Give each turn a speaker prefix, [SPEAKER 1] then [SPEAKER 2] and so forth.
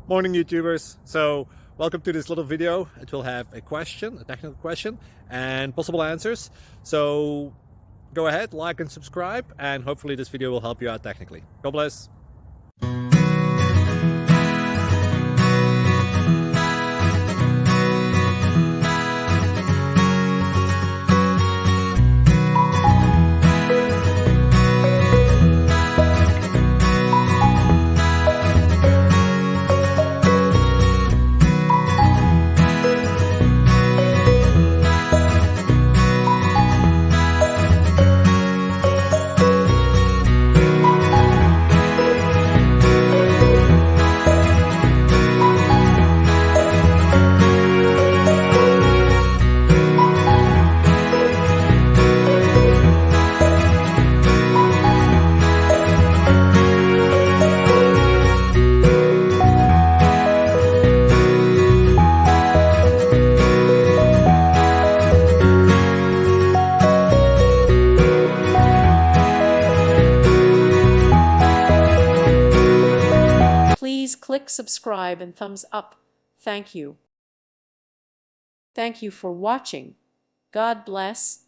[SPEAKER 1] Morning, YouTubers. So welcome to this little video. It will have a question, a technical question, and possible answers. So go ahead, like and subscribe, and hopefully this video will help you out technically. God bless.
[SPEAKER 2] Please click subscribe and thumbs up. Thank you. Thank you for watching. God bless.